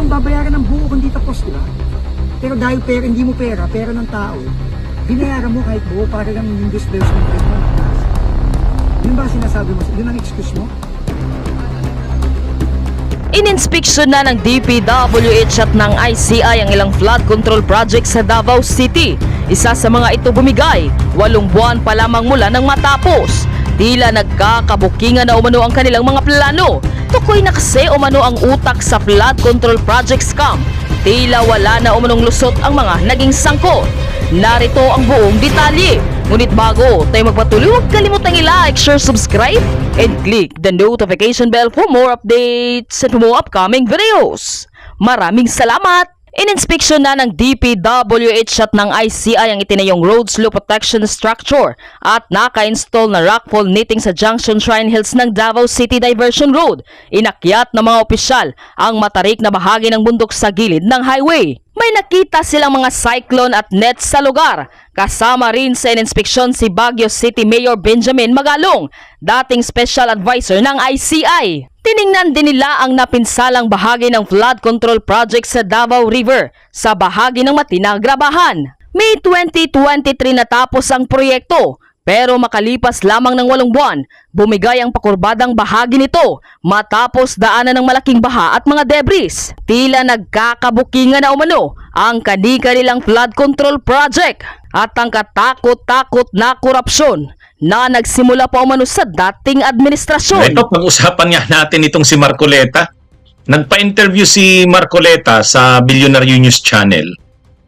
kang babayaran ng buo kung di tapos, di ba? Pero dahil pera, hindi mo pera, pera ng tao, binayaran mo kahit buo para lang yung disbursement rate mo. Yun ba sinasabi mo? Yun ang excuse mo? Ininspeksyon na ng DPWH at ng ICI ang ilang flood control project sa Davao City. Isa sa mga ito bumigay, 8 buwan pa lamang mula nang matapos. Tila nagkakabukingan na umano ang kanilang mga plano. Tukoy na kasi umano ang utak sa flood control project scam. Tila wala na umanong lusot ang mga naging sangkot. Narito ang buong detalye. Ngunit bago tayo magpatuloy, huwag kalimutang i-like, share, subscribe, and click the notification bell for more updates and more upcoming videos. Maraming salamat! Ininspeksyon na ng DPWH at ng ICI ang itinayong road slope protection structure at naka-install na rockfall netting sa Junction Shrine Hills ng Davao City Diversion Road. Inakyat ng mga opisyal ang matarik na bahagi ng bundok sa gilid ng highway. May nakita silang mga cyclone at net sa lugar. Kasama rin sa ininspeksyon si Baguio City Mayor Benjamin Magalong, dating special advisor ng ICI. Tiningnan din nila ang napinsalang bahagi ng flood control project sa Davao River sa bahagi ng Matinagrabahan. May 2023 natapos ang proyekto, pero makalipas lamang ng 8 buwan, bumigay ang pakurbadang bahagi nito matapos daanan ng malaking baha at mga debris. Tila nagkakabukingan na umano ang kani-kanilang flood control project at ang katakot-takot na korupsyon na nagsimula pa umano sa dating administrasyon. Ito, pag-usapan nga natin itong si Marcoleta. Nagpa-interview si Marcoleta sa Billionaire News Channel.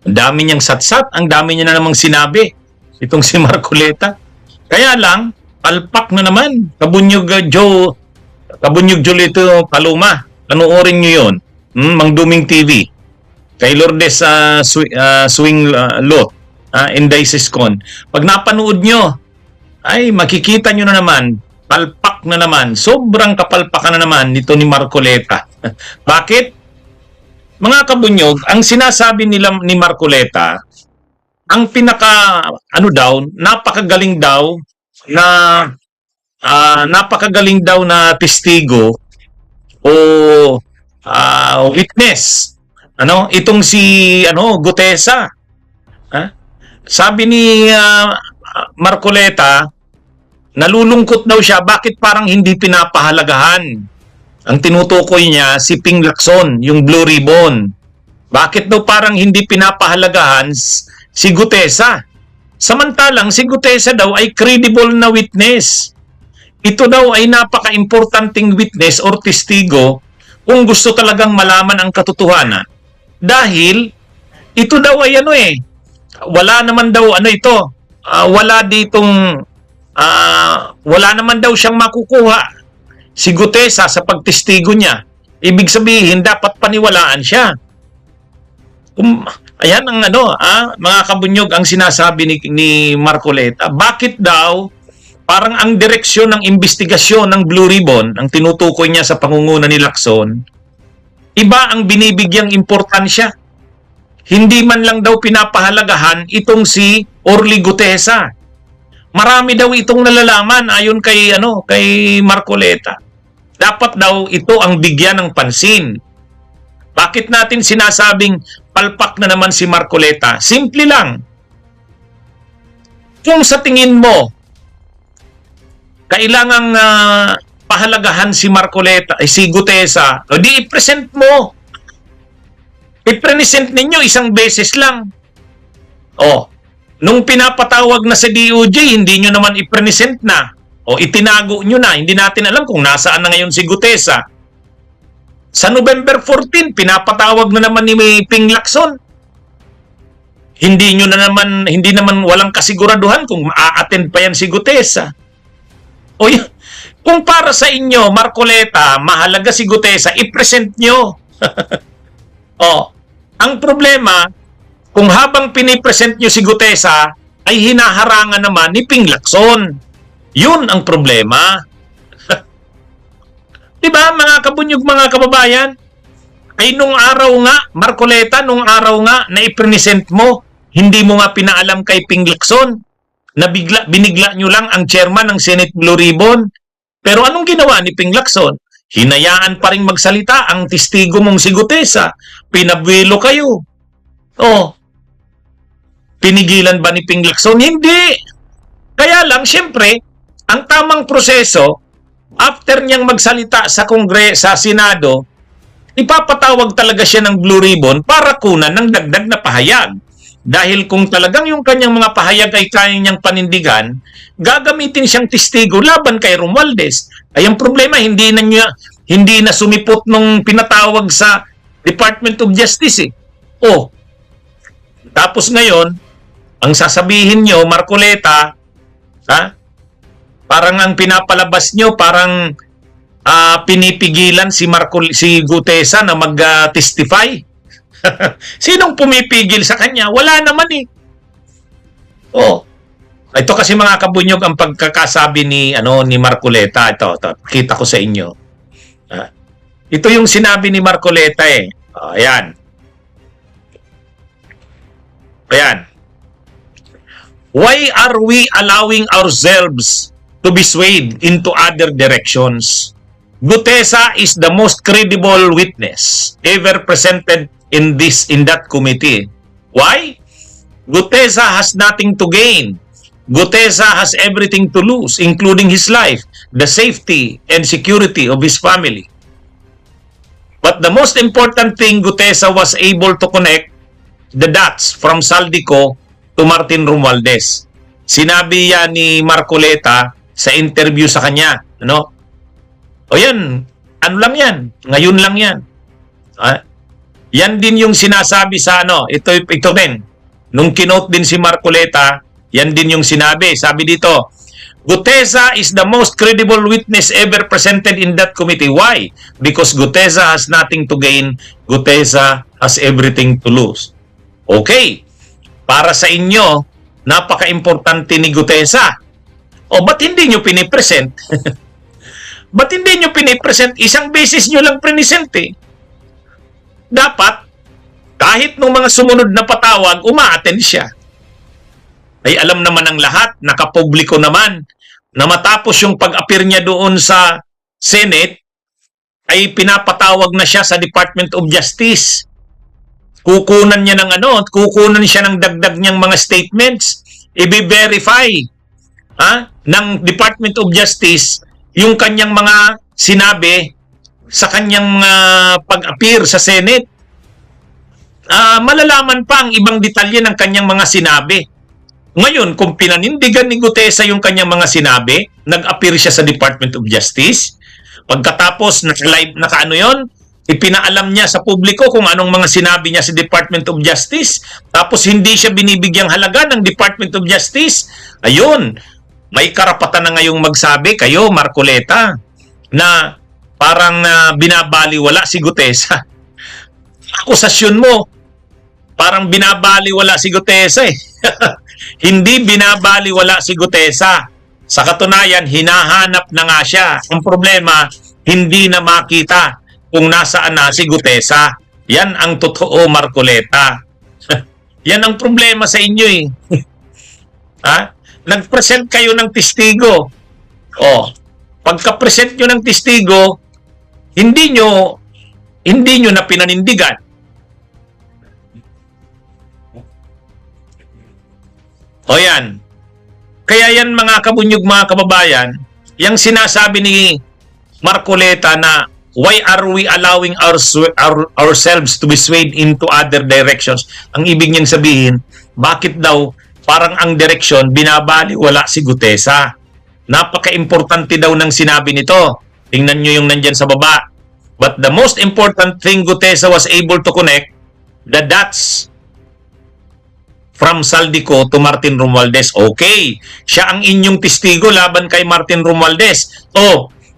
Ang dami niyang satsat, ang dami niya na namang sinabi. Itong si Marcoleta. Kaya lang, palpak na naman. Kabunyog Jolito Paloma. Panoorin niyo yun. Mang Duming TV. Kay Lourdes Swing Lot. Inday Siscon. Pag napanood nyo, ay makikita nyo na naman, palpak na naman, sobrang kapalpakan na naman nito ni Marcoleta. Bakit? Mga kabunyog, ang sinasabi nila ni Marcoleta, ang napakagaling daw na testigo o witness. Itong si Gutesa. Sabi ni Marcoleta, nalulungkot daw siya bakit parang hindi pinapahalagahan. Ang tinutukoy niya si Ping Lacson, yung Blue Ribbon. Bakit daw parang hindi pinapahalagahan si Gutesa? Samantalang si Gutesa daw ay credible na witness. Ito daw ay napaka-importanting witness or testigo kung gusto talagang malaman ang katotohanan. Dahil ito daw ay wala naman daw wala naman daw siyang makukuha si Gutesa sa pagtestigo niya. Ibig sabihin dapat paniwalaan siya. Ayan ang mga kabunyog ang sinasabi ni Marcoleta. Bakit daw parang ang direksyon ng investigasyon ng Blue Ribbon, ang tinutukoy niya sa pangunguna ni Lacson, iba ang binibigyang importansya. Hindi man lang daw pinapahalagahan itong si Orly Gutesa. Marami daw itong nalalaman ayon kay Marcoleta. Dapat daw ito ang bigyan ng pansin. Bakit natin sinasabing palpak na naman si Marcoleta? Simple lang. Kung sa tingin mo kailangang pahalagahan si Marcoleta, si Gutesa, o di i-present mo. I-present ninyo isang beses lang. Nung pinapatawag na sa DOJ, hindi nyo naman i-present na. O itinago nyo na. Hindi natin alam kung nasaan na ngayon si Gutesa. Sa November 14, pinapatawag na naman ni Ping Lacson. Hindi naman walang kasiguraduhan kung a-attend pa yan si Gutesa. Kung para sa inyo, Marcoleta, mahalaga si Gutesa, i-present nyo. Ang problema, kung habang pinipresent nyo si Gutesa, ay hinaharangan naman ni Ping Lacson. Yun ang problema. Diba, mga kabunyog, mga kababayan? Ay nung araw nga, Marcoleta, nung araw nga na i-present mo, hindi mo nga pinaalam kay Ping Lacson na binigla nyo lang ang chairman ng Senate Blue Ribbon. Pero anong ginawa ni Ping Lacson? Hinayaan pa rin magsalita ang testigo mong si Gutesa. Pinabwelo kayo. Oh, pinigilan ba ni Ping Lacson? Hindi. Kaya lang, siyempre, ang tamang proseso, after niyang magsalita sa sa Senado, ipapatawag talaga siya ng Blue Ribbon para kunan ng dagdag na pahayag. Dahil kung talagang yung kanyang mga pahayag ay kaya niyang panindigan, gagamitin siyang testigo laban kay Romualdez. Ay ang problema, hindi na sumipot nung pinatawag sa Department of Justice eh. Oh, tapos ngayon, ang sasabihin nyo, Marcoleta, ha? Parang ang pinapalabas nyo, parang pinipigilan si Gutesa na mag-testify. Sinong pumipigil sa kanya? Wala naman eh. Oh. Ito kasi mga kabunyog ang pagkakasabi ni Marcoleta. Ito, kita ko sa inyo. Ito yung sinabi ni Marcoleta eh. Oh, ayan. Ayan. Why are we allowing ourselves to be swayed into other directions? Gutesa is the most credible witness ever presented in that committee. Why? Gutesa has nothing to gain. Gutesa has everything to lose, including his life, the safety and security of his family. But the most important thing, Gutesa was able to connect the dots from Saldico to Martin Romualdez. Sinabi yan ni Marcoleta sa interview sa kanya. Ano? O yan, ano lang yan? Ngayon lang yan. Yan din yung sinasabi sa ito din. Nung kinote din si Marcoleta, yan din yung sinabi. Sabi dito, Gutesa is the most credible witness ever presented in that committee. Why? Because Gutesa has nothing to gain. Gutesa has everything to lose. Okay. Para sa inyo, napaka-importante ni Gutesa. O, ba't hindi nyo pinipresent? Ba't hindi nyo pinipresent? Isang beses nyo lang present eh. Dapat, kahit nung mga sumunod na patawag, uma-attend siya. Ay alam naman ng lahat, nakapubliko naman, na matapos yung pag-appear niya doon sa Senate, ay pinapatawag na siya sa Department of Justice. Kukunan niya kukunan siya ng dagdag niyang mga statements, i-verify ng Department of Justice yung kanyang mga sinabi sa kanyang pag-appear sa Senate. Malalaman pa ang ibang detalye ng kanyang mga sinabi. Ngayon, kung pinanindigan ni Gutesa yung kanyang mga sinabi, nag-appear siya sa Department of Justice, pagkatapos ipinaalam niya sa publiko kung anong mga sinabi niya sa Department of Justice, tapos hindi siya binibigyang halaga ng Department of Justice, ayun, may karapatan na ngayong magsabi kayo, Marcoleta, na parang binabaliwala si Gutesa. Akusasyon mo, parang binabaliwala si Gutesa eh. Hindi binabaliwala si Gutesa. Sa katunayan, hinahanap na nga siya. Ang problema, hindi na makita kung nasaan na si Gutesa. Yan ang totoo, Marcoleta. Yan ang problema sa inyo eh. Nag-present kayo ng testigo. Pagka-present nyo ng testigo, hindi nyo na pinanindigan. O yan. Kaya yan mga kabunyog, mga kababayan, yung sinasabi ni Marcoleta na why are we allowing ourselves to be swayed into other directions? Ang ibig niyang sabihin, bakit daw parang ang direksyon binabaliwala si Gutesa? Napaka-importante daw ng sinabi nito. Tingnan nyo yung nandyan sa baba. But the most important thing, Gutesa was able to connect the dots from Saldico to Martin Romualdez. Okay, siya ang inyong testigo laban kay Martin Romualdez.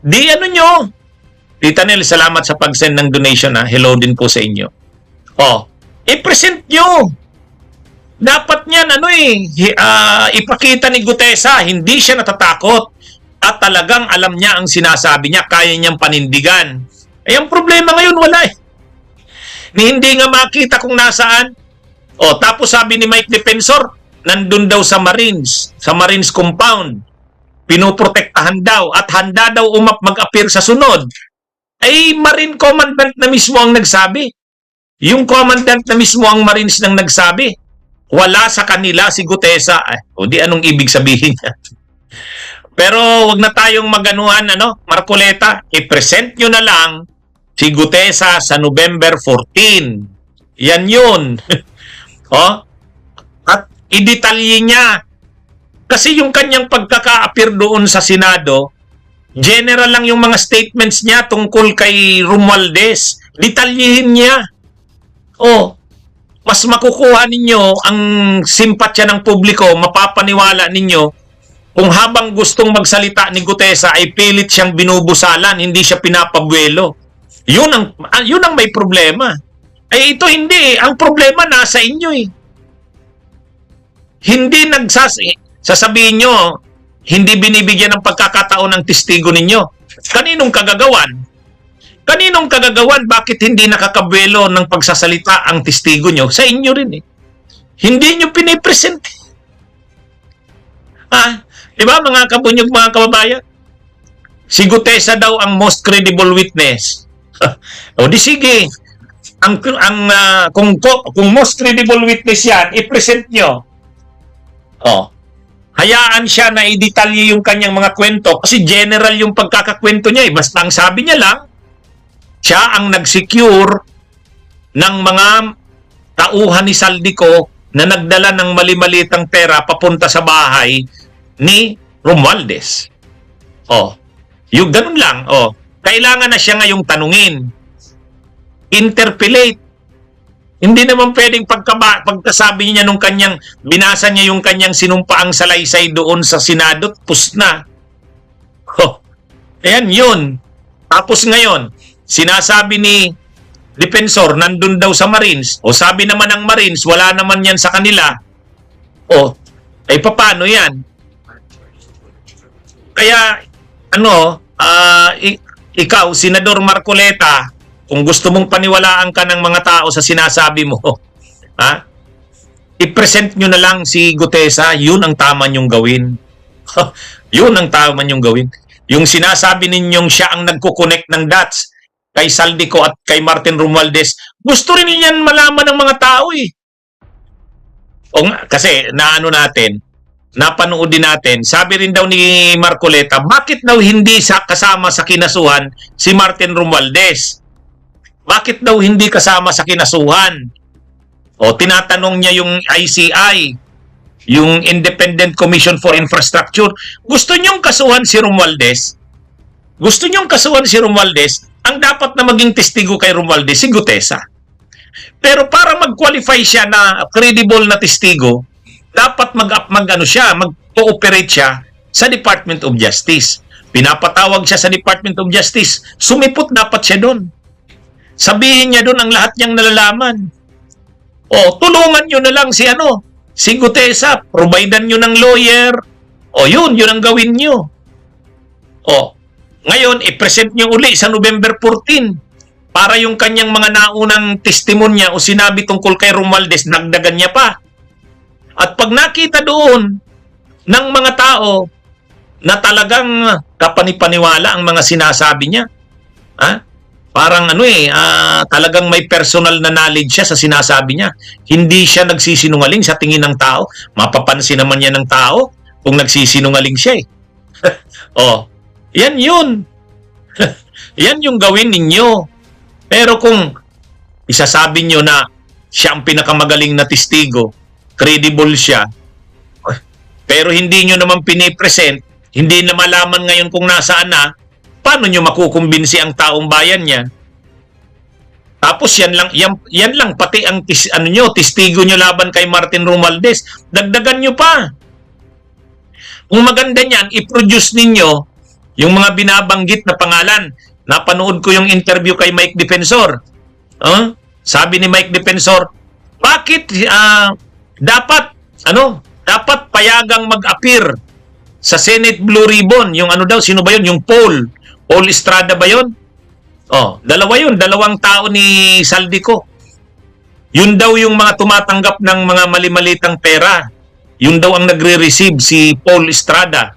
Di nyo. Tita Nel, salamat sa pag-send ng donation Hello din po sa inyo. I-present nyo. Dapat niyan ipakita ni Gutesa, hindi siya natatakot at talagang alam niya ang sinasabi niya, kaya niyang panindigan. Ang problema ngayon wala eh. Hindi nga makita kung nasaan. Tapos sabi ni Mike Defensor, nandun daw sa Marines compound. Pinoprotektahan daw at handa daw mag-appear sa sunod. ay Marine Commandant na mismo ang nagsabi. Yung Commandant na mismo ang Marines nang nagsabi. Wala sa kanila si Gutesa. O di anong ibig sabihin niya? Pero wag na tayong maganuhan, Marcoleta. I-present nyo na lang si Gutesa sa November 14. Yan yun. At i-detalye niya. Kasi yung kanyang pagkaka-appear doon sa Senado, general lang yung mga statements niya tungkol kay Romualdez. Detalyihin niya. Mas makukuha ninyo ang simpatya ng publiko, mapapaniwala ninyo kung habang gustong magsalita ni Gutesa ay pilit siyang binubusalan, hindi siya pinapabuelo. Yun ang may problema. Ito hindi. Ang problema nasa inyo eh. Hindi sasabihin nyo, hindi binibigyan ng pagkakataon ng testigo ninyo. Kaninong kagagawan? Kaninong kagagawan? Bakit hindi nakakabuelo ng pagsasalita ang testigo nyo? Sa inyo rin eh. Hindi nyo pinipresent. Diba mga kabunyog, mga kababayan? Si Gutesa daw ang most credible witness. O di sige. Kung most credible witness yan, i-present nyo. Hayaan siya na i-detalye yung kanyang mga kwento kasi general yung pagkakakwento niya eh. Basta ang sabi niya lang, siya ang nag-secure ng mga tauhan ni Saldico na nagdala ng mali-malitang pera papunta sa bahay ni Romualdez. Yung ganun lang. Kailangan na siya ngayong tanungin. Interpellate. Hindi naman pwedeng pagkasabi niya nung kanyang, binasa niya yung kanyang sinumpaang salaysay doon sa Senado, pus na. Ayan yun. Tapos ngayon, sinasabi ni Defensor, nandun daw sa Marines, sabi naman ng Marines, wala naman yan sa kanila. Paano yan? Kaya, ikaw, Senador Marcoleta, kung gusto mong paniwalaan ka ng mga tao sa sinasabi mo, i-present nyo na lang si Gutesa, yun ang tama nyong gawin. Yun ang tama nyong gawin. Yung sinasabi ninyong siya ang nagkukonect ng dots kay Saldico at kay Martin Romualdez, gusto rin yan malaman ng mga tao eh. Kasi napanood din natin, sabi rin daw ni Marcoleta, bakit daw hindi kasama sa kinasuhan si Martin Romualdez? Bakit daw hindi kasama sa kinasuhan? Tinatanong niya yung ICI, yung Independent Commission for Infrastructure. Gusto niyong kasuhan si Romualdez? Gusto niyong kasuhan si Romualdez? Ang dapat na maging testigo kay Romualdez, si Gutesa. Pero para mag-qualify siya na credible na testigo, dapat mag-cooperate siya sa Department of Justice. Pinapatawag siya sa Department of Justice. Sumipot dapat siya doon. Sabihin niya doon ang lahat niyang nalalaman. Tulungan niyo na lang si Gutesa. Providean niyo ng lawyer. Yun ang gawin niyo. Ngayon, i-present niyo uli sa November 14 para yung kanyang mga naunang testimonya o sinabi tungkol kay Romualdez, nagdagan niya pa. At pag nakita doon ng mga tao na talagang kapanipaniwala ang mga sinasabi niya, parang talagang may personal na knowledge siya sa sinasabi niya. Hindi siya nagsisinungaling sa tingin ng tao. Mapapansin naman yan ng tao kung nagsisinungaling siya eh. Yan yun. Yan yung gawin ninyo. Pero kung isasabi nyo na siya ang pinakamagaling na testigo, credible siya, pero hindi nyo naman pinipresent, hindi na malaman ngayon kung nasaan na, paano nyo makukumbinsi ang taong bayan niya? Tapos yan lang pati ang testigo nyo laban kay Martin Romualdez, dagdagan nyo pa. Kung maganda niyan, i-produce ninyo yung mga binabanggit na pangalan. Napanood ko yung interview kay Mike Defensor. Sabi ni Mike Defensor, bakit dapat payagang mag-appear sa Senate Blue Ribbon, yung sino ba yun? Yung Paul Estrada ba yun? Dalawa yun, dalawang tao ni Saldico. Yun daw yung mga tumatanggap ng mga mali-malitang pera. Yun daw ang nagre-receive si Paul Estrada.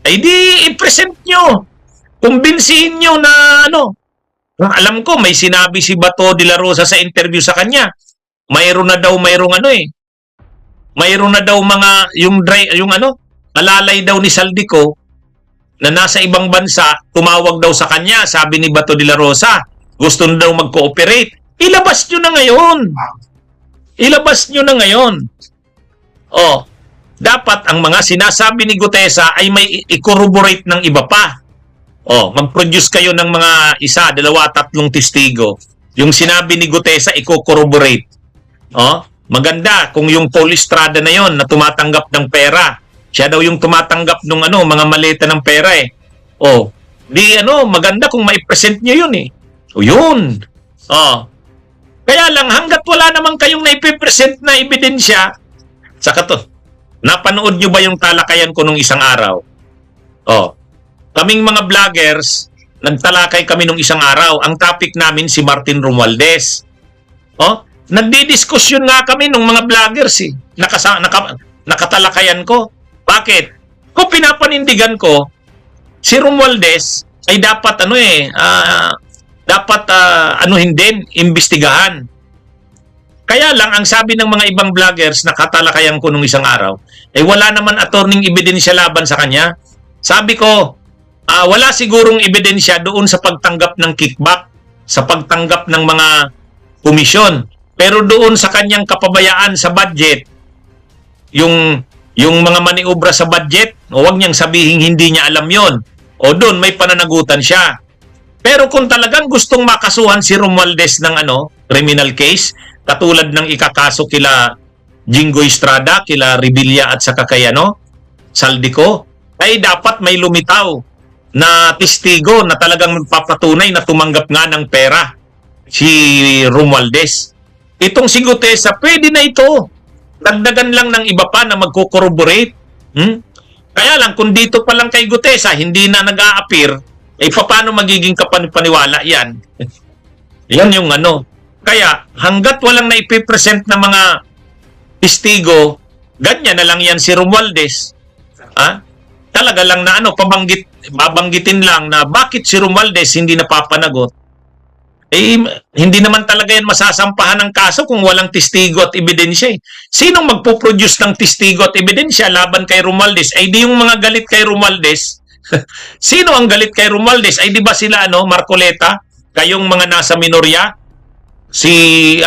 Ay di i-present nyo. Kumbinsihin nyo na ano. Alam ko, may sinabi si Bato de la Rosa sa interview sa kanya. Mayroon na daw, mayroong ano eh. Mayroon na daw mga, yung ano, alalay daw ni Saldico na nasa ibang bansa, tumawag daw sa kanya, sabi ni Bato de la Rosa, gusto na daw mag-cooperate. Ilabas nyo na ngayon. Ilabas nyo na ngayon. Oh, dapat ang mga sinasabi ni Gutesa ay may i-corroborate ng iba pa. Oh, mag-produce kayo ng mga isa, dalawa, tatlong testigo. Yung sinabi ni Gutesa, i-corroborate. Oh, maganda kung yung Paul Estrada na yon na tumatanggap ng pera. Siya daw yung tumatanggap ng ano, mga maleta ng pera eh. Oh, di ano, maganda kung mai-present niyo yun eh. O yun. Oh. Kaya lang, hanggat wala naman kayong naipipresent na ebidensya, saka to, napanood nyo ba yung talakayan ko nung isang araw? Oh, kaming mga vloggers, nagtalakay kami nung isang araw. Ang topic namin si Martin Romualdez. Oh, nagdidiskusyon nga kami nung mga vloggers eh. Nakatalakayan ko. Bakit? Kung pinapanindigan ko, si Romualdez ay dapat ano eh, anuhin din, imbestigahan. Kaya lang, ang sabi ng mga ibang vloggers na katalakayan ko nung isang araw, eh wala naman attorney ebidensya laban sa kanya. Sabi ko, wala sigurong ebidensya doon sa pagtanggap ng kickback, sa pagtanggap ng mga komisyon. Pero doon sa kanyang kapabayaan sa budget, yung mga maniobra sa budget, o wag niyang sabihin hindi niya alam yon. O doon may pananagutan siya. Pero kung talagang gustong makasuhan si Romualdez ng ano, criminal case, katulad ng ikakaso kila Jingo Estrada, kila Revilla at saka kay ano, Saldico, ay dapat may lumitaw na testigo na talagang magpapatunay na tumanggap nga ng pera si Romualdez. Itong si Gutesa, pwede na ito. Dagdagan lang ng iba pa na magko-corroborate. Kaya lang, kung dito pa lang kay Gutesa, hindi na nag-a-appear, eh paano magiging kapaniwala yan? Yan yung ano. Kaya, hanggat walang naipipresent na mga testigo, ganyan na lang yan si Romualdez. Talaga lang na ano, babanggitin lang na bakit si Romualdez hindi napapanagot. Eh, hindi naman talaga yan masasampahan ng kaso kung walang testigo at ebidensya eh. Sinong magpo-produce ng testigo at ebidensya laban kay Romualdez? Ay di yung mga galit kay Romualdez. Sino ang galit kay Romualdez? Ay di ba sila ano, Marcoleta, kayong mga nasa minorya? Si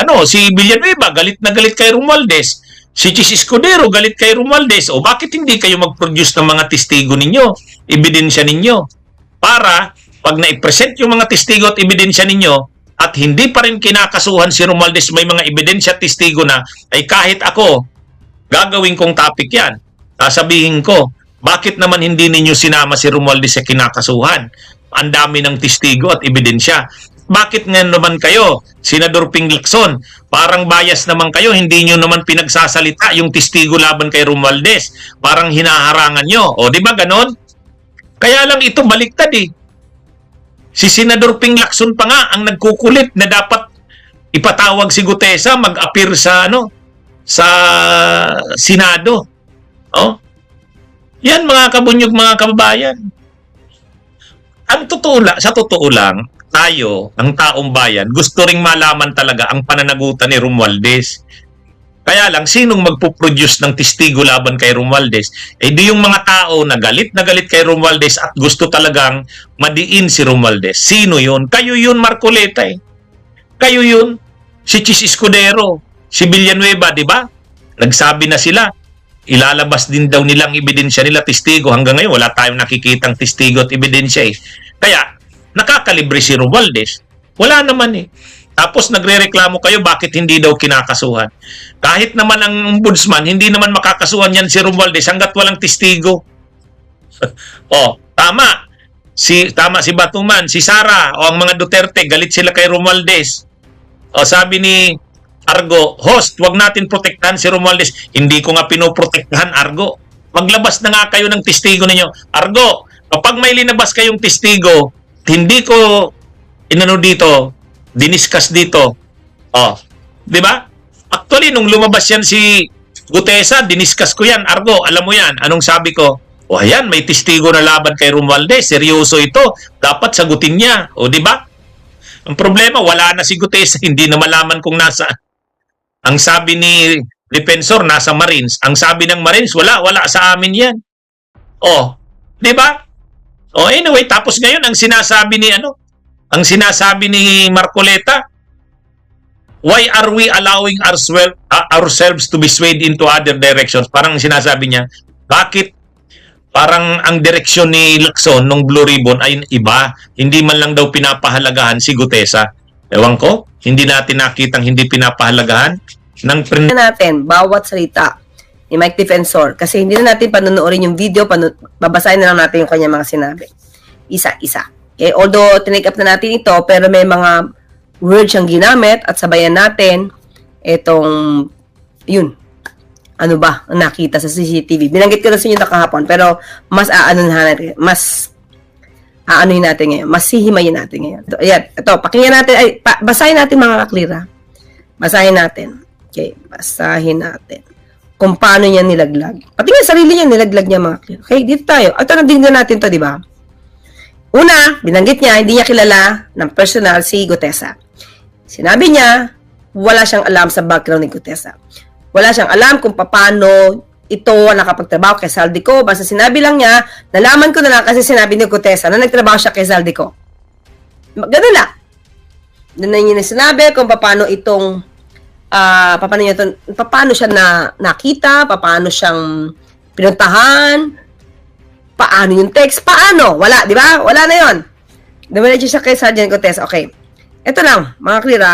Villanueva galit na galit kay Romualdez. Si Chis Escudero galit kay Romualdez. O bakit hindi kayo mag-produce ng mga testigo ninyo, ebidensya ninyo? Para pag na-present yung mga testigo at ebidensya ninyo at hindi pa rin kinakasuhan si Romualdez, may mga ebidensya at testigo na, ay kahit ako, gagawin kong topic yan. Sasabihin ko, bakit naman hindi ninyo sinama si Romualdez sa kinakasuhan? Ang dami ng testigo at ebidensya. Bakit nga naman kayo, Senador Ping Lacson, parang bias naman kayo, hindi nyo naman pinagsasalita yung testigo laban kay Romualdez. Parang hinaharangan nyo. O, di ba ganon? Kaya lang ito baliktad eh. Si Senador Ping Lacson pa nga ang nagkukulit na dapat ipatawag si Gutesa mag-appear sa sa Senado. Oh. Yan mga kabunyog, mga kababayan. Sa totoo lang, tayo, ang taong bayan, gusto ring malaman talaga ang pananagutan ni Romualdez. Kaya lang, sinong magpo-produce ng testigo laban kay Romualdez? Eh di yung mga tao na galit kay Romualdez at gusto talagang madiin si Romualdez. Sino yun? Kayo yun, Marcoleta eh. Kayo yun. Si Chis Escudero, si Villanueva, di ba? Nagsabi na sila, ilalabas din daw nilang ebidensya nila, testigo. Hanggang ngayon, wala tayong nakikitang testigo at ebidensya eh. Kaya, nakakalibre si Romualdez. Wala naman eh. Tapos nagrereklamo kayo bakit hindi daw kinakasuhan. Kahit naman ang ombudsman, hindi naman makakasuhan yan si Romualdez hanggat walang testigo. Tama si Batuman, si Sara, o ang mga Duterte, galit sila kay Romualdez. Sabi ni Argo, host, wag natin protektahan si Romualdez. Hindi ko nga pinoprotektahan, Argo. Maglabas na nga kayo ng testigo ninyo. Argo, kapag may linabas kayong testigo, hindi ko diniscuss dito. Di ba? Actually, nung lumabas yan si Gutesa, diniscuss ko yan. Argo, alam mo yan. Anong sabi ko? O ayan, may testigo na laban kay Romualdez. Seryoso ito. Dapat sagutin niya. O di ba? Ang problema, wala na si Gutesa. Hindi na malaman kung nasa. Ang sabi ni Defensor, nasa Marines. Ang sabi ng Marines, wala sa amin yan. O, di ba? O anyway, tapos ngayon, ang sinasabi ni Marcoleta, why are we allowing ourselves to be swayed into other directions? Parang sinasabi niya, bakit parang ang direksyon ni Lacson nung Blue Ribbon ay iba. Hindi man lang daw pinapahalagahan si Gutesa. Ewan ko, hindi natin nakitang hindi pinapahalagahan ng natin bawat salita ni Mike Defensor kasi hindi na natin panonoodin yung video, babasahin na lang natin yung kanyang mga sinabi. Isa-isa. Okay? Although, tinake up na natin ito, pero may mga words siyang ginamit at sabayan natin itong, yun, ano ba ang nakita sa CCTV. Binanggit ko na sa inyo na kahapon, pero mas aanuhin natin ngayon. Mas sihimayin natin ngayon. Ito, pakinggan natin, basahin natin mga kaklira. Basahin natin. Okay, basahin natin. Kung paano niya nilaglag. Pati nga sarili niya nilaglag niya mga kaklira. Okay, dito tayo. Ito, nabigyan natin to, di ba? Una, binanggit niya, hindi niya kilala ng personal si Gutesa. Sinabi niya, wala siyang alam sa background ni Gutesa. Wala siyang alam kung paano ito nakapagtrabaho kay Saldico. Basta sinabi lang niya, nalaman ko na lang kasi sinabi ni Gutesa na nagtrabaho siya kay Saldico. Ganun lang. Doon na niya sinabi kung paano itong, paano siya nakita, paano siyang pinuntahan, paano yung text, paano? Wala, di ba? Wala na yun. Dumiretso siya kay Sergeant Gutesa. Okay. Ito lang, mga klira.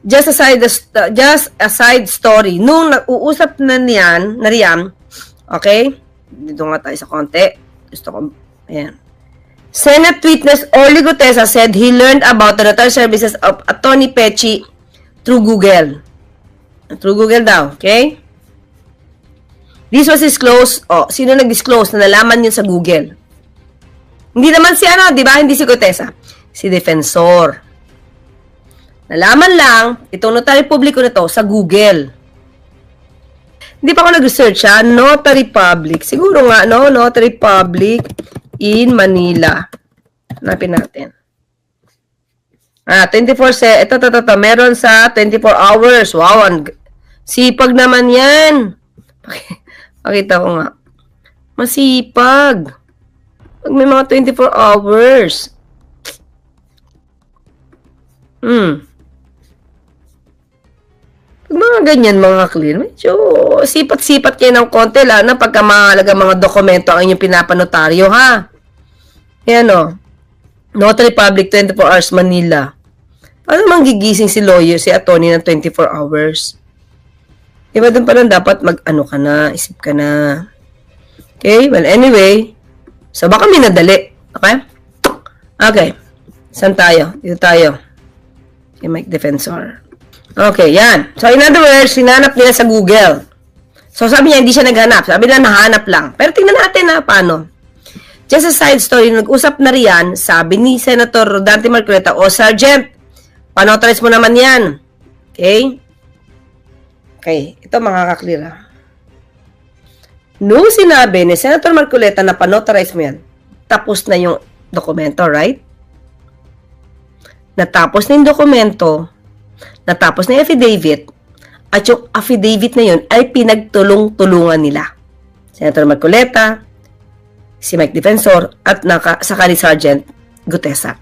Just a side story. Nung nag-uusap na riyan, okay? Dito nga tayo sa konti. Gusto ko, ayan. Senate witness Orly Gutesa said he learned about the notary services of Atty. Pechi through Google. Through Google daw, okay? This was disclosed. Sino nag-disclose na nalaman yun sa Google? Hindi naman si di ba? Hindi si Gutesa. Si Defensor. Nalaman lang, itong notary publiko na to sa Google. Hindi pa ako nag-research ha. Notary public. Siguro nga, no? Notary public in Manila. Hanapin natin. 24/7. Ito. Meron sa 24 hours. Wow, sipag naman yan. Pakita ko nga. Masipag. Pag may mga 24 hours. Pag mga ganyan, mga clear, medyo sipat-sipat kayo ng konti, lalo na pagka mahalaga mga dokumento ang inyong pinapanotaryo, ha? Ayan o. Notary Public 24 Hours Manila. Paano naman gigising si lawyer, si attorney ng 24 hours? Diba doon pa lang dapat mag-ano ka na, isip ka na. Okay? Well, anyway. So, baka minadali. Okay? Okay. Saan tayo? Dito tayo. Okay, Mike Defensor. Okay, yan. So, in other words, hinanap nila sa Google. So, sabi niya, hindi siya naghanap. Sabi na, nahanap lang. Pero tingnan natin na paano. Just a side story, nag-usap na riyan, sabi ni Senator Rodante Marcoleta, Sergeant, panotarize mo naman yan. Okay? Okay, ito mga kaklira. Nung sinabi ni Senator Marcoleta na panotarize mo yan, tapos na yung dokumento, right? Natapos na yung dokumento, natapos na yung affidavit, at yung affidavit na yun ay pinagtulong-tulungan nila. Senator Marcoleta, si Mike Defensor, at saka ni Sergeant Gutesa.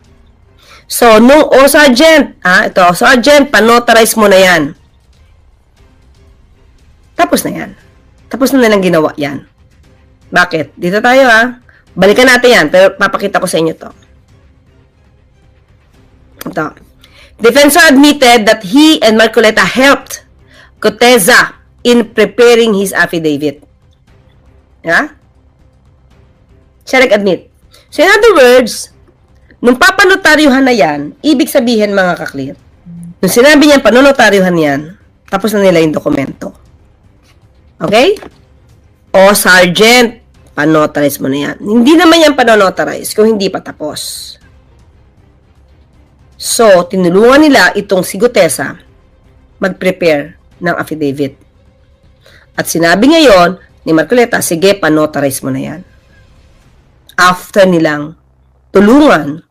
So, nung, Sergeant, Sergeant, panotarize mo na yan. Tapos na yan. Tapos na nilang ginawa yan. Bakit? Dito tayo, balikan natin yan, pero papakita ko sa inyo to. Ito. Defensor admitted that he and Marcoleta helped Gutesa in preparing his affidavit. Yeah? Siya nag-admit. So, in other words, nung papanotaryuhan na yan, ibig sabihin mga kaklir, nung sinabi niya panonotaryuhan yan, tapos na nila yung dokumento. Okay? Sergeant, panotarize mo na yan. Hindi naman yan panonotarize kung hindi pa tapos. So, tinulungan nila itong si Gutesa mag-prepare ng affidavit. At sinabi ngayon, ni Marcoleta, sige, panotarize mo na yan. After nilang tulungan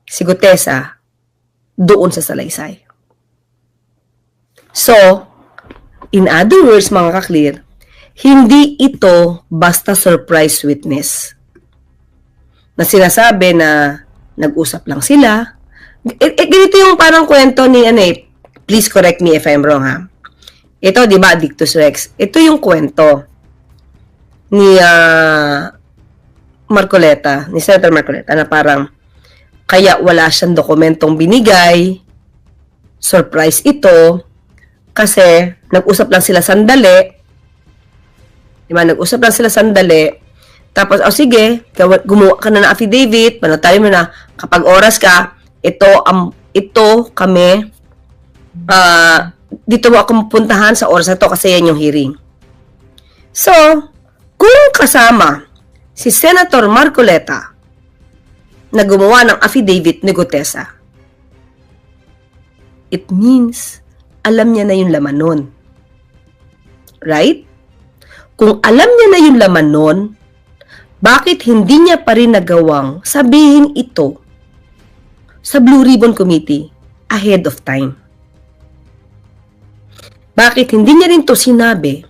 si Gutesa doon sa salaysay. So, in other words, mga ka-clear, hindi ito basta surprise witness na sinasabi na nag-usap lang sila. Ganito yung parang kwento ni, please correct me if I'm wrong, ha? Ito, di ba, Dictus Rex? Ito yung kwento ni Marcoleta, ni Senator Marcoleta, na parang kaya wala siyang dokumentong binigay, surprise ito, kasi nag-usap lang sila sandali, di ba, nag-usap lang sila sandali, tapos, sige, gumawa ka na ng affidavit, tayo mo na, kapag oras ka, ito kami, dito mo ako mapuntahan sa oras na to kasi yan yung hearing. So, kung kasama si Senator Marcoleta na gumawa ng affidavit ni Gutesa, it means alam niya na yung laman nun. Right? Kung alam niya na yung laman nun, bakit hindi niya pa rin nagawang sabihin ito sa Blue Ribbon Committee ahead of time? Bakit hindi niya rin to sinabi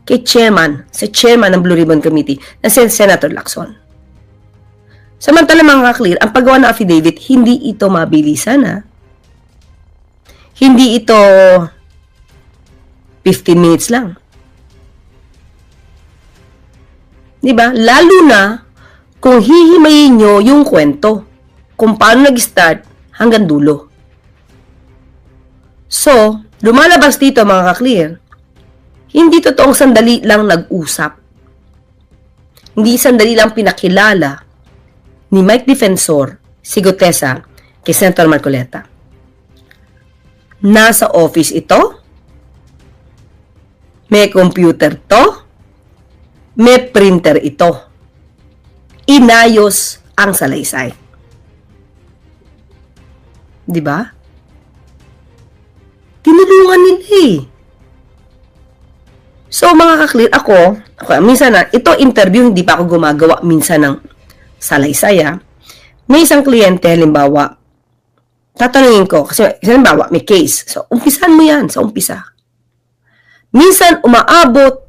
kay sa chairman ng Blue Ribbon Committee na si Senator Lacson? Samantala, mga ka-clear, ang paggawa ng affidavit, hindi ito mabilisan, ha? Hindi ito 15 minutes lang. Diba? Lalo na kung hihimayin nyo yung kwento kung paano nag-start hanggang dulo. So, lumalabas dito, mga ka-clear, hindi totoong sandali lang nag-usap. Hindi sandali lang pinakilala ni Mike Defensor si Gutesa kay Senator Marcoleta. Nasa office ito, may computer to, may printer ito. Inayos ang salaysay. Di ba? Tinulungan nila eh. So, mga ka-clear, ako, minsan na, ito interview, hindi pa ako gumagawa minsan ng salaysay, ha? May isang kliyente, halimbawa, tatanungin ko, kasi halimbawa, may case. So, umpisan mo yan sa umpisa. Minsan, umaabot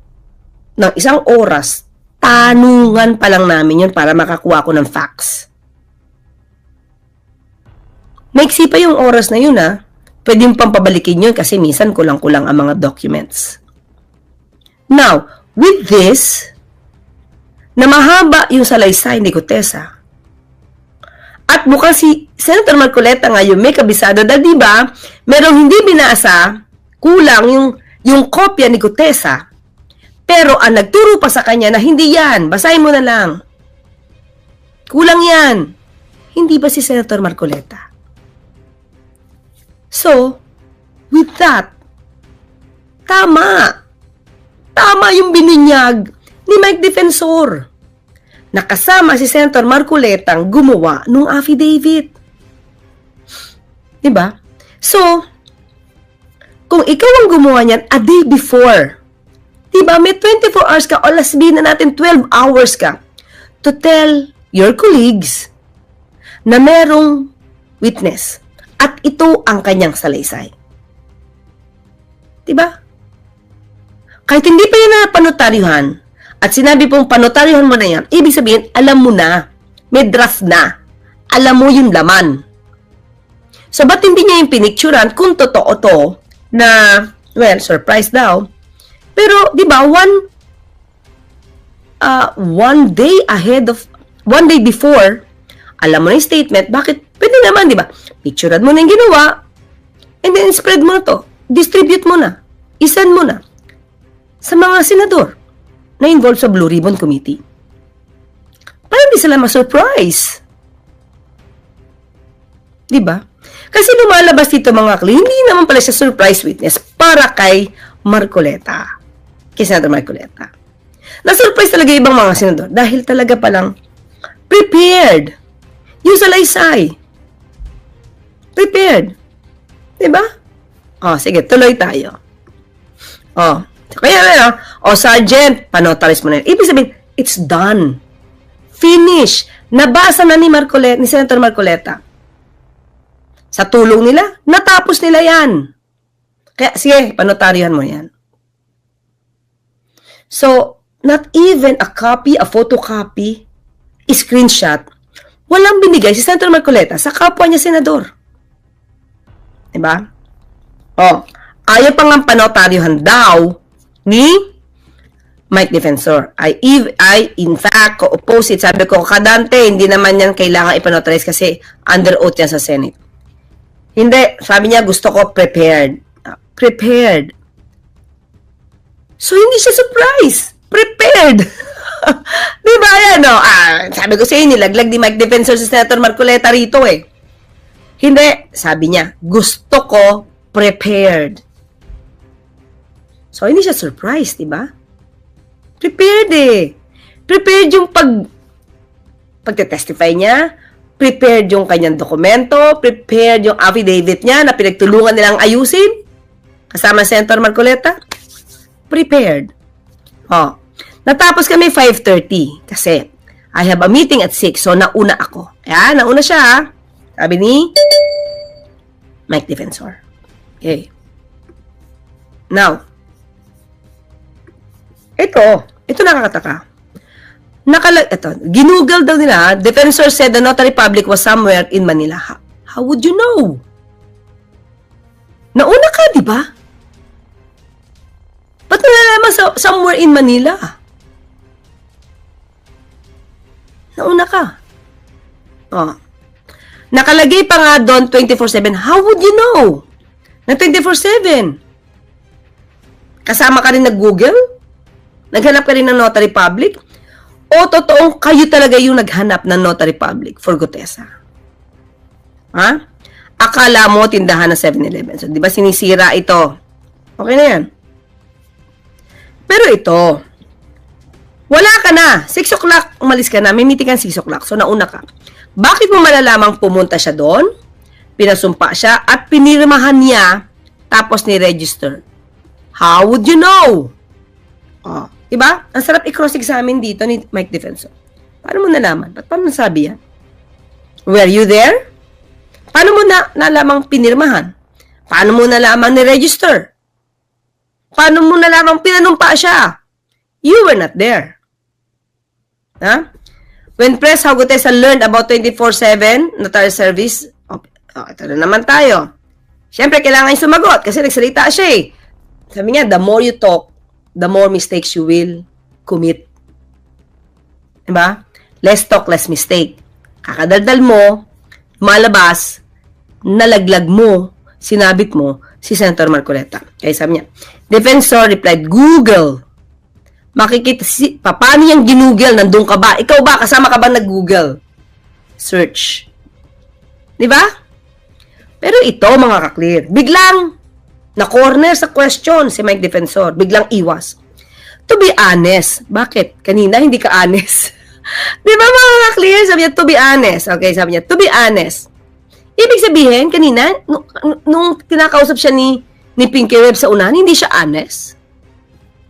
ng isang oras, tanungan pa lang namin yun para makakuha ko ng facts. Maiksi pa yung oras na yun, ha? Pwede yung pampabalikin yun kasi minsan kulang-kulang ang mga documents. Now, with this, na mahaba yung salaysay ni Gutesa, at mukhang si Senator Marcoleta ngayon may kabisado dahil diba, merong hindi binasa, kulang yung kopya ni Gutesa, pero ang nagturo pa sa kanya na hindi yan, basahin mo na lang. Kulang yan. Hindi ba si Senator Marcoleta? So, with that, tama yung bininyag ni Mike Defensor. Nakasama si Senator Marcoleta ang gumawa ng affidavit. Diba? So, kung ikaw ang gumawa niyan a day before, diba, may 24 hours ka o sabihin na natin 12 hours ka to tell your colleagues na merong witness at ito ang kanyang salaysay. Diba? Kahit hindi pa yun na panotaryuhan at sinabi pong panotaryuhan mo na yan, ibig sabihin, alam mo na, may draft na, alam mo yung laman. So, ba't hindi niya yung pinicturan kung totoo to na, well, surprise daw, pero, di ba, one day before, alam mo na yung statement, bakit? Pwede naman, di ba? Picturean mo na yung ginawa, and then spread mo na to. Distribute mo na. Isend mo na sa mga senador na involved sa Blue Ribbon Committee. Para hindi sila ma-surprise. Di ba? Kasi lumalabas dito, mga kli, hindi naman pala siya surprise witness para kay Marcoleta. Kay Senator Marcoleta. Na-surprise talaga ibang mga senador dahil talaga palang prepared. Yung salaysay. Prepared. Diba? Sige, tuloy tayo. Kaya O Sergeant, panotaris mo na yan. Ibig sabihin, it's done. Finish. Nabasa na ni Senator Marcoleta. Sa tulong nila, natapos nila yan. Kaya, sige, panotaryohan mo yan. So, not even a copy, a photocopy, screenshot, walang binigay si Senator Marcoleta sa kapwa niya senador. Diba? O, ayaw pa nga panotaryohan daw ni Mike Defensor. I in fact, opposite. Sabi ko, Kadante, hindi naman yan kailangan ipanotarize kasi under oath yan sa Senate. Hindi. Sabi niya, gusto ko prepared. Prepared. So, hindi siya surprised. Prepared. Diba yan, no? Sabi ko sa inyo, nilaglag ni Mike Defensor si Senator Marcoleta rito eh. Hindi. Sabi niya, gusto ko prepared. So, hindi siya surprised, diba? Prepared eh. Prepared yung pagte-testify niya. Prepared yung kanyang dokumento. Prepared yung affidavit niya na pinagtulungan nilang ayusin. Kasama si Senator Marcoleta. Prepared. Oh. Natapos kami 5:30 kasi I have a meeting at 6 so nauna ako. Ayan, nauna siya ha. Sabi ni Mike Defensor. Okay. Now, ito nakakataka. Ginugol daw nila, Defensor said the notary public was somewhere in Manila. How would you know? Nauna ka, di ba? Ba't nalalaman somewhere in Manila? Nauna ka. Oh. Nakalagay pa nga doon 24/7. How would you know? Na 24/7. Kasama ka rin nag-Google? Naghanap ka rin ng notary public? O totoong kayo talaga yung naghanap ng notary public for Gutesa? Ha? Akala mo tindahan ng 7-Eleven. So, di ba sinisira ito? Okay na yan. Pero ito, wala ka na. 6 o'clock, umalis ka na. May meeting ka 6 o'clock. So, nauna ka. Bakit mo malalamang pumunta siya doon? Pinasumpa siya at pinirmahan niya tapos ni-register. How would you know? Oh, diba? Ang sarap i-cross-examine dito ni Mike Defensor. Paano mo nalaman? Paano nasabi yan? Were you there? Paano mo nalamang pinirmahan? Paano mo nalamang ni-register? Paano mo nalamang pinanumpa siya? You were not there. Ha? When pressed how Gutesa learned about 24/7 notary service, ito na naman tayo. Siyempre, kailangan yung sumagot kasi nagsalita siya eh. Sabi niya, the more you talk, the more mistakes you will commit. Diba? Less talk, less mistake. Kakadaldal mo, malabas, nalaglag mo, sinabit mo, si Senator Marcoleta. Kaya sabi niya, Defensor replied, Google. Makikita, paano yung ginugel? Nandun ka ba? Ikaw ba? Kasama ka ba nag-Google? Search. Diba? Pero ito, mga ka-clear, biglang na-corner sa question si Mike Defensor. Biglang iwas. To be honest. Bakit? Kanina, hindi ka honest. Di ba mga clear? Sabi niya, to be honest. Okay, sabi niya, to be honest. Ibig sabihin, kanina, nung kinakausap siya ni Pinky Web sa unahan, hindi siya honest.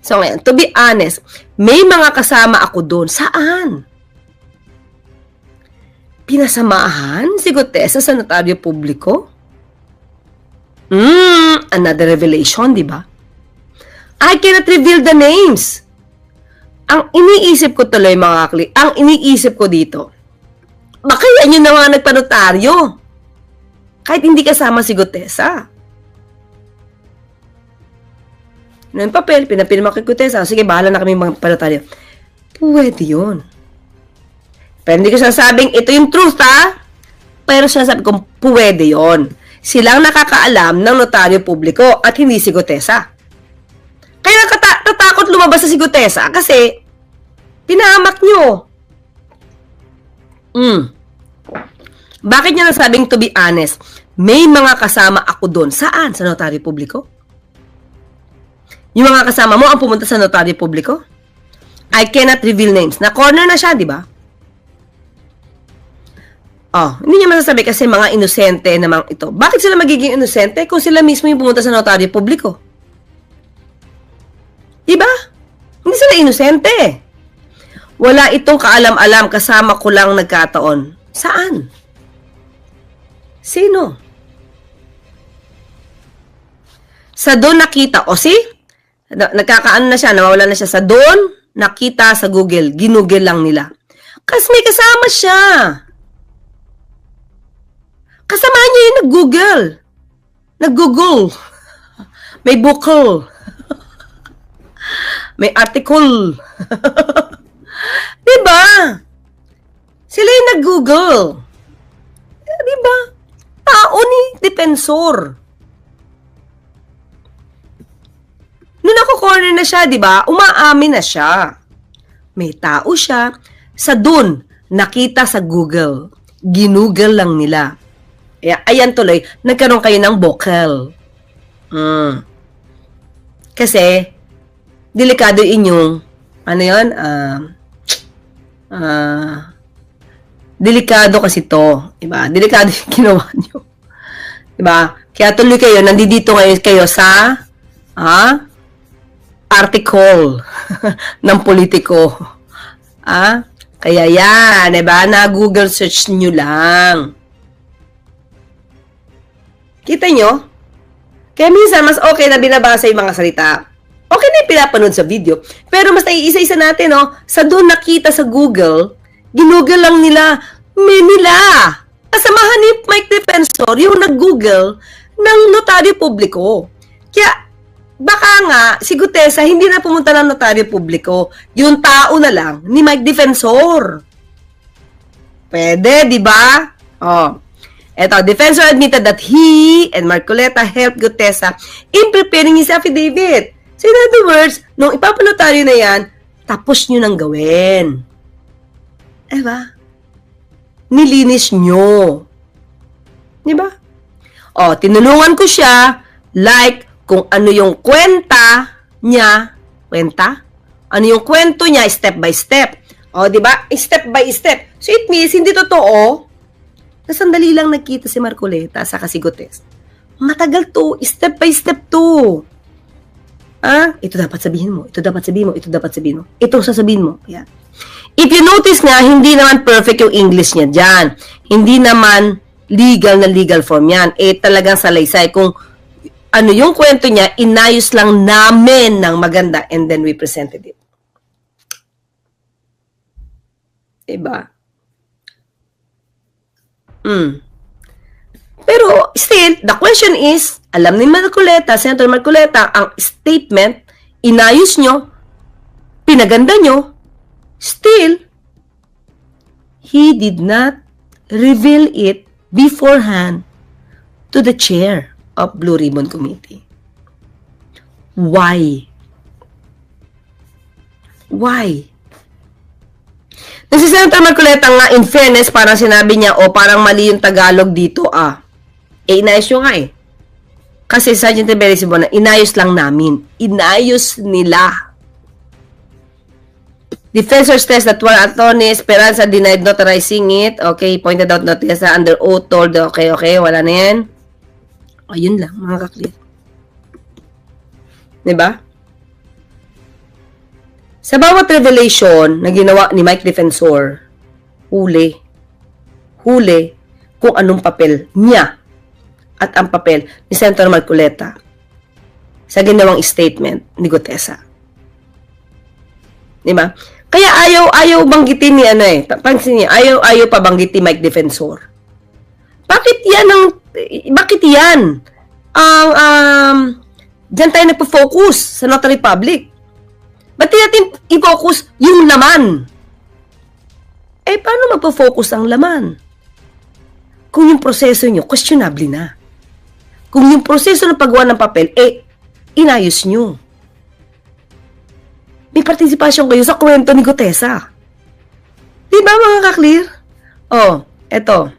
So ngayon, to be honest, may mga kasama ako doon. Saan? Pinasamahan si Gutesa sa notaryo publiko? Another revelation, di ba? I cannot reveal the names. Ang iniisip ko tuloy, mga kakli, ang iniisip ko dito, baka yan yung na mga nagpanotaryo. Kahit hindi kasama si Gutesa. Yung papel, pinapirma kay Gutesa. Sige, bahala na kami mga panotaryo. Pwede yun. Pero hindi ko sasabing, ito yung truth, ha? Pero sinasabi ko, pwede yun. Silang nakakaalam ng notaryo publiko at hindi si Gutesa. Kaya natakot lumabas sa si Gutesa kasi pinahamak nyo. Bakit niya nasabing to be honest? May mga kasama ako doon. Saan? Sa notaryo publiko? Yung mga kasama mo ang pumunta sa notaryo publiko? I cannot reveal names. Na-corner na siya, di ba? Hindi niya masasabi kasi mga inosente namang ito. Bakit sila magiging inosente kung sila mismo yung pumunta sa notaryo publiko? Diba? sila inosente. Wala itong kaalam-alam, kasama ko lang nagkataon. Saan? Sino? Sa doon nakita, o see? Nagkakaano na siya, nawawala na siya. Sa doon nakita sa Google, ginugel lang nila. Kasi may kasama siya. Kasama niya yung nag-Google. Nag-Google. May bukol. May article. Diba? Sila yung nag-Google. Diba? Tao ni Defensor. Nung nako-corner na siya, diba? Umaamin na siya. May tao siya. Sa dun, nakita sa Google. Ginugel lang nila. Ayan tuloy, nagkaroon kayo ng bukol. Kasi, delikado inyong, ano yun? Delikado kasi to. Diba? Delikado yung ginawa nyo. Diba? Kaya tuloy kayo, nandito ngayon kayo sa article ng politiko. Kaya yan, diba? Na Google search nyo lang. Kita nyo? Kaya minsan, mas okay na binabasa yung mga salita. Okay na yung pinapanood sa video. Pero mas naiisa-isa natin, no? Sa doon nakita sa Google, ginugel lang nila, kasamahan ni Mike Defensor, yung nag-Google ng notaryo publiko. Kaya, baka nga, si Gutesa, hindi na pumunta ng notaryo publiko. Yung tao na lang ni Mike Defensor. Pwede, di ba? Eto, Defensor admitted that he and Marcoleta helped Gutesa in preparing his affidavit. So, in other words, nung ipapanotaryo na yan, tapos nyo nang gawin. Diba? Nilinis nyo. Diba? Tinulungan ko siya, like, kung ano yung kwenta niya, ano yung kwento niya, step by step. Diba? Step by step. So, it means, hindi totoo, na sandali lang nagkita si Marcoleta sa si Gutesa. Matagal to, step by step to. Ito dapat sabihin mo, ito dapat sabihin mo, ito dapat sabihin mo. Ito sasabihin mo. Yan. If you notice nga, hindi naman perfect yung English niya dyan. Hindi naman legal na legal form yan. Talagang salaysay. Kung ano yung kwento niya, inayos lang namin ng maganda and then we presented it. Diba? Pero still, the question is, alam ni Marcoleta, Senator Marcoleta, ang statement, inayos nyo, pinaganda nyo, still, he did not reveal it beforehand to the chair of Blue Ribbon Committee. Why? Why? Si Senator Marcoleta nga, in fairness, parang sinabi niya, parang mali yung Tagalog dito, inayos nyo nga Kasi Sergeant Bellissimo, inayos lang namin. Inayos nila. Defensor stressed that one attorney Esperanza denied notarizing it. Okay, pointed out Notesa under oath told, okay, wala na yan. Ayun lang, mga kaklir. Diba? Sa bawat revelation na ginawa ni Mike Defensor, huli kung anong papel niya at ang papel ni Senator Marcoleta sa ginawang statement ni Gutesa. Diba? Kaya ayaw banggitin ni pansin niya, ayaw pa banggitin Mike Defensor. Bakit yan? Diyan tayo nagpo-focus sa Notary Public. Ba't natin i-focus yung laman? Paano magpo-focus ang laman? Kung yung proseso nyo, questionable na. Kung yung proseso ng paggawa ng papel, inayos nyo. May partisipasyon kayo sa kwento ni Gutesa. Di ba mga kaklir? Eto.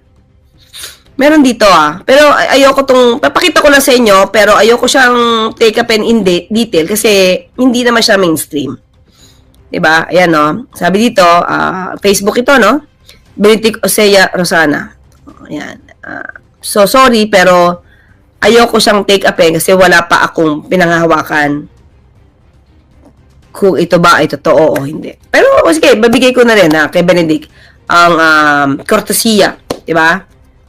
Meron dito Pero ayoko papakita ko lang sa inyo, pero ayoko siyang take up in detail kasi hindi naman siya mainstream. Diba? Ayan Sabi dito, Facebook ito Benedict Osea Rosana. Ayan. So sorry pero ayoko siyang take up kasi wala pa akong pinanghahawakan kung ito ba ay totoo o hindi. Pero sige, babigay ko na rin kay Benedict ang kortesiya, di ba?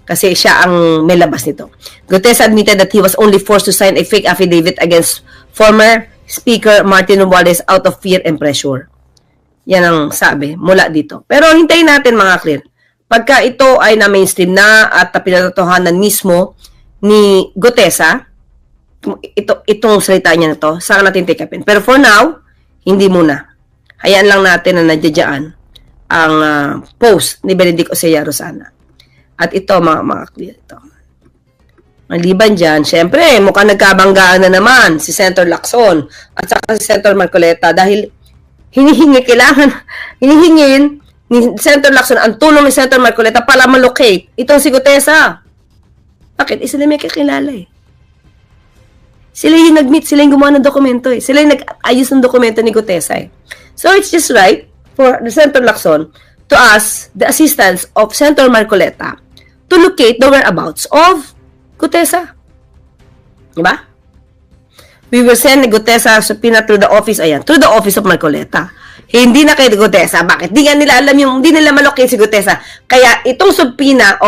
Kasi siya ang may labas nito. Gutesa admitted that he was only forced to sign a fake affidavit against former Speaker Martin Romualdez out of fear and pressure. Yan ang sabi mula dito. Pero hintayin natin mga clear. Pagka ito ay na-mainstream na at pinatotohanan mismo ni Gutesa, itong salita niya na to, saka natin take upin. Pero for now, hindi muna. Hayaan lang natin na nandiyan ang post ni Benedict Osea Rosana. At ito, mga clear ito. Maliban dyan, syempre, mukhang nagkabanggaan na naman si Senator Lacson at saka si Senator Marcoleta dahil hinihingin ni Senator Lacson ang tulong ni Senator Marcoleta para malocate itong si Gutesa. Bakit? Sila may kakilala eh. Sila yung nag-meet, sila yung gumawa ng dokumento eh. Sila yung nag-ayos ng dokumento ni Gutesa eh. So it's just right for the Senator Lacson to ask the assistance of Senator Marcoleta to locate the whereabouts of Gutesa. Diba? We will send Gutesa subpoena through the office, through the office of Marcoleta. Hindi na kay Gutesa. Bakit? Di nga nila alam hindi nila malocate si Gutesa. Kaya itong subpoena,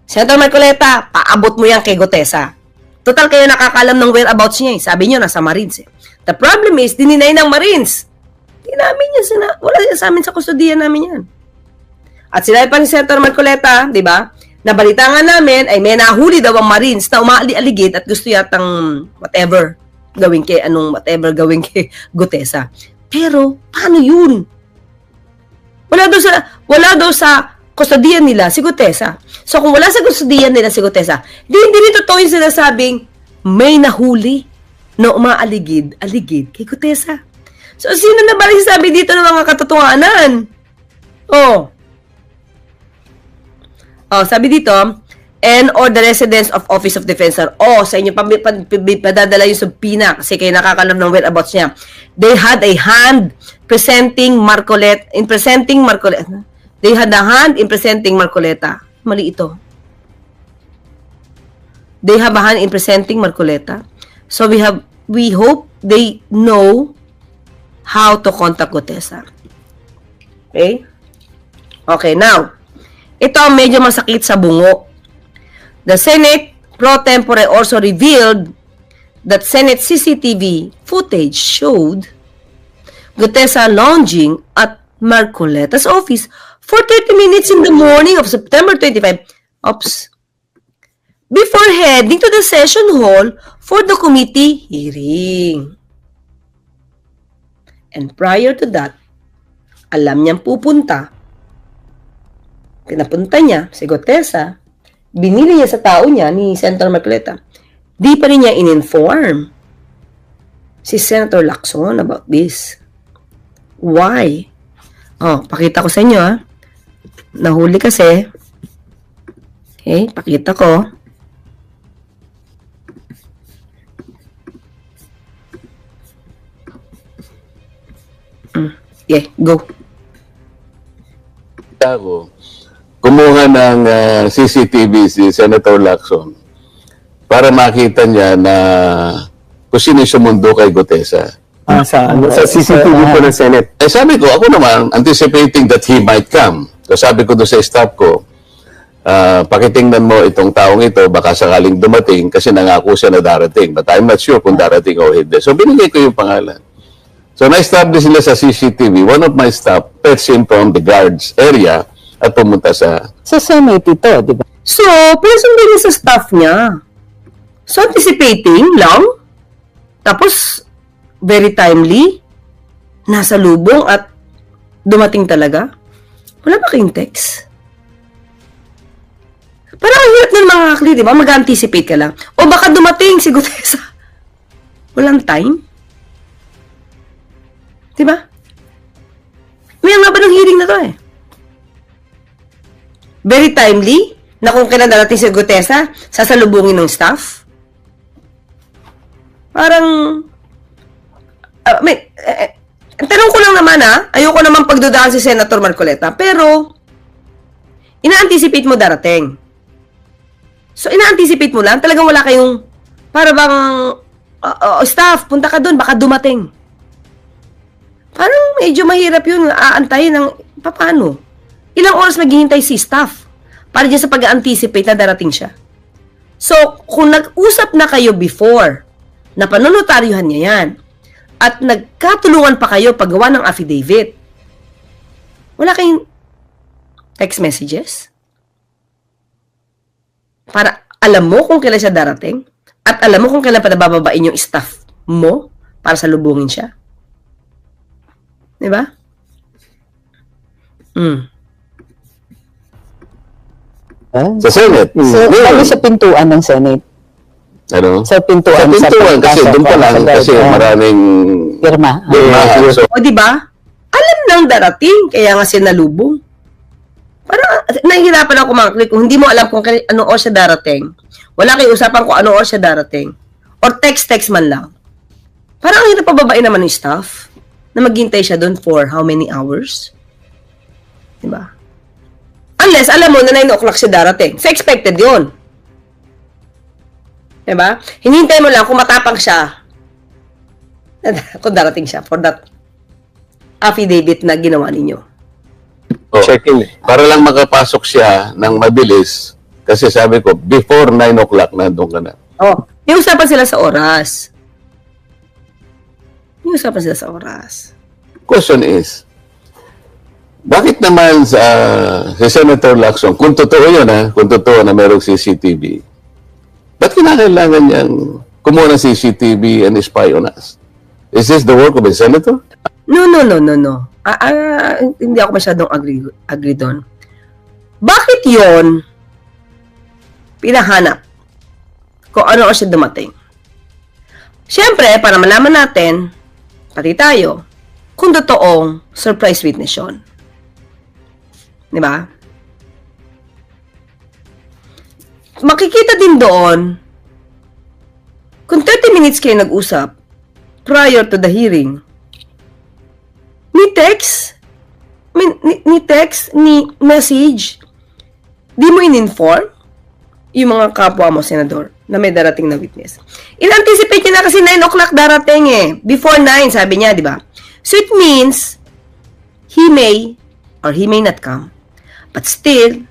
Senator Marcoleta, paabot mo yan kay Gutesa. Total kayo nakakalam ng whereabouts niya eh. Sabi niyo, nasa Marines eh. The problem is, dininay ng Marines. Di namin yan, wala yan sa amin sa kustodiya namin yan. At sila pa ni Senator Marcoleta, di ba? Nabalita nga namin, ay may nahuli daw ang Marines na umaali-aligid at gusto yatang whatever gawin kay Gutesa. Pero, paano yun? Wala daw sa kustodiyan nila si Gutesa. So, kung wala sa kustodiyan nila si Gutesa, hindi rin totoo yung sinasabing may nahuli na umaaligid kay Gutesa. So, sino na ba rin sabi dito ng mga katotohanan? Sabi dito, and or the residence of Office of Defensor. Sa inyo padadala yung subpoena kasi kayo nakakalam ng whereabouts niya. They had a hand presenting Marcoleta. They had a hand in presenting Marcoleta. Mali ito. They have a hand in presenting Marcoleta. So we hope they know how to contact Gutesa. Okay? Okay, now, ito ang medyo masakit sa bungo. The Senate pro tempore also revealed that Senate CCTV footage showed Gutesa lounging at Marcoleta's office for 30 minutes in the morning of September 25. Before heading to the session hall for the committee hearing. And prior to that, alam niyang pupunta. Pinapunta niya si Gutesa, binili niya sa tao niya ni Senator Marcoleta. Di pa rin niya in-inform si Senator Lacson about this. Why? Pakita ko sa inyo Nahuli kasi. Okay, pakita ko. Okay, go. Ako, kumuha ng CCTV si Senator Lacson para makita niya na kung sino yung sumundo kay Gutesa. Sa CCTV po ng Senate. Sabi ko, ako naman, anticipating that he might come. So sabi ko doon sa staff ko, pakitingnan mo itong taong ito, baka sakaling dumating kasi nangako siya na darating. But I'm not sure kung darating o hindi. So binigay ko yung pangalan. So na-establish sila sa CCTV. One of my staff fetched him from the guards area at pumunta sa Senate ito, di ba? So, present din sa staff niya. So, anticipating lang. Tapos, very timely. Nasa lubong at dumating talaga. Wala ba kayong text? Parang ang hirap ng mga kakli, di ba? Mag-anticipate ka lang. O baka dumating si Gutesa. Walang time. Di ba? May nga ba ng hearing na to Very timely na kung kailan darating si Gutesa, sasalubungin ng staff. Parang, tanong ko lang naman ayoko naman pagdudaan si Senator Marcoleta, pero, ina-anticipate mo darating. So, ina-anticipate mo lang, talagang wala kayong, para bang, staff, punta ka doon, baka dumating. Parang medyo mahirap yun, aantayin ng, paano? Ilang oras maghihintay si staff para dyan sa pag-anticipate na darating siya. So, kung nag-usap na kayo before, na panunotaryuhan niya yan, at nagkatulungan pa kayo paggawa ng affidavit, wala kayong text messages? Para alam mo kung kailan siya darating, at alam mo kung kailan pa nabababain yung staff mo para salubungin siya. Diba? Sa Senate. So, Ngayon, lalo sa pintuan ng Senate. ano? Sa pintuan, Sa pintuan, kasi pagpasok, doon pa lang, sa kasi loob, maraming Pirma. pirmahan. So, O, di ba? Alam nang darating, kaya nga sinalubong. Parang, nahihirapan ako makaklik. Kung hindi mo alam kung anong oras siya darating, wala kayo usapan kung anong oras siya darating, or text man lang. Parang ang hirap pababain naman ng staff na maghintay siya doon for how many hours? Di ba? Unless, alam mo na 9 o'clock siya darating. So, expected yun. Di ba? Hinihintay mo lang kung matapang siya kung darating siya for that affidavit na ginawa ninyo. oh, Check-in. para lang makapasok siya ng mabilis, kasi sabi ko, before 9 o'clock, nandun ka na. Oh, may usapan sila sa oras. May usapan sila sa oras. Question is, bakit naman sa si Senator Lacson, kung totoo yun kung totoo na merong CCTV, ba't kinakailangan niyang kumuha ng CCTV and spy on us? Is this the work of a senator? No. Hindi ako masyadong agree doon. Bakit yon pinahanap kung ano siya dumating? Siyempre, para malaman natin, pati tayo, kung totoong surprise witness yun. Di ba? Makikita din doon, kung 30 minutes kayo nag-usap prior to the hearing, ni text, ni message, di mo in-inform yung mga kapwa mo, senador, na may darating na witness. In-anticipate niya na kasi 9 o'clock darating Before 9, sabi niya, di ba? So it means, he may or he may not come. But still,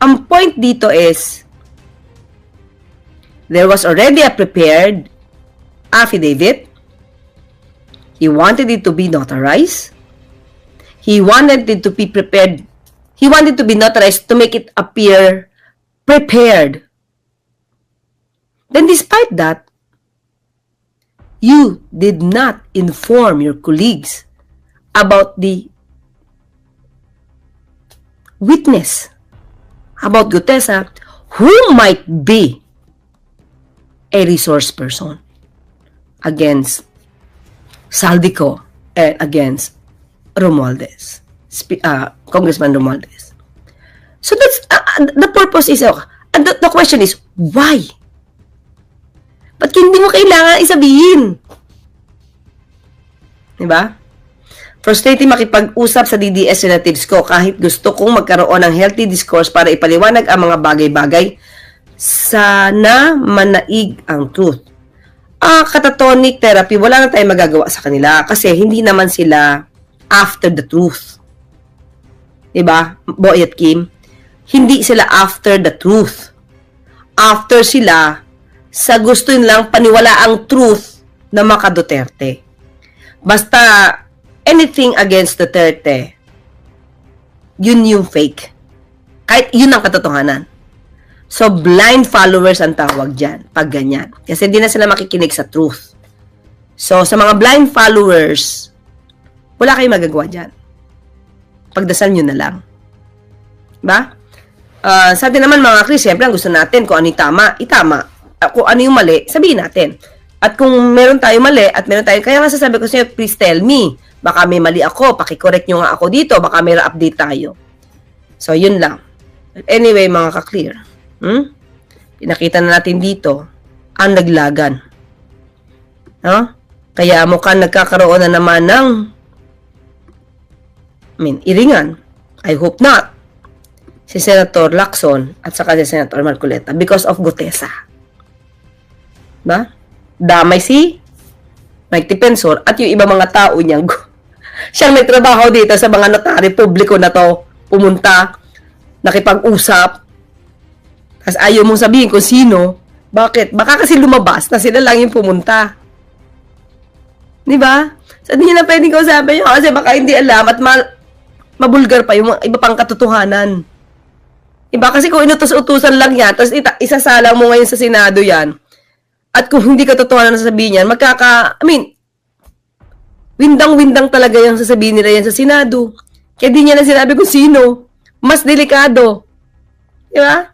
ang point dito is, there was already a prepared affidavit. He wanted it to be notarized. He wanted it to be prepared. He wanted to be notarized to make it appear prepared. Then despite that, you did not inform your colleagues about the witness, about Gutesa, who might be a resource person against Saldico and against Romualdez, Congressman Romualdez. So that's the purpose is, and the question is, why? Ba't hindi mo kailangan isabihin? Diba? Frustrating makipag-usap sa DDS relatives ko kahit gusto kong magkaroon ng healthy discourse para ipaliwanag ang mga bagay-bagay. Sana manaig ang truth. Catatonic therapy, wala na tayong magagawa sa kanila kasi hindi naman sila after the truth. Diba? Boy at Kim? Hindi sila after the truth. After sila sa gusto nilang paniwala ang truth na maka Duterte. Basta anything against Duterte, yun yung fake. Kahit yun ang katotohanan. So, blind followers ang tawag dyan, pag ganyan. Kasi hindi na sila makikinig sa truth. So, sa mga blind followers, wala kayong magagawa dyan. Pagdasal nyo na lang. Diba? Sa atin naman mga Chris, siyempre ang gusto natin, kung ano yung tama, itama. Kung ano yung mali, sabihin natin. At kung meron tayo mali, at meron tayo, kaya nga sasabi ko sa inyo, please tell me. Baka may mali ako, pakicorrect nyo nga ako dito, baka may update tayo. So, yun lang. Anyway, mga ka-clear. Pinakita na natin dito ang naglagan. Kaya mukhang nagkakaroon na naman ng iringan. I hope not. Si Senator Lacson at saka si Senator Marcoleta because of Gutesa. Ba? Damay si Mike Defensor, at yung iba mga tao niyang siyang may trabaho dito sa mga notary publiko na to, pumunta, nakipag-usap, tapos ayaw mong sabihin kung sino. Bakit? Baka kasi lumabas na sila lang yung pumunta. Di ba? So, hindi nyo na pwedeng kausapin yun kasi baka hindi alam at mabulgar pa yung mga iba pang katotohanan. Iba kasi kung inutos-utusan lang yan, tapos isasalang mo ngayon sa Senado yan, at kung hindi katotohanan na sasabihin yan, windang-windang talaga yung sasabihin nila yan sa Senado. Kaya di niya na sinabi kung sino. Mas delikado. Di ba?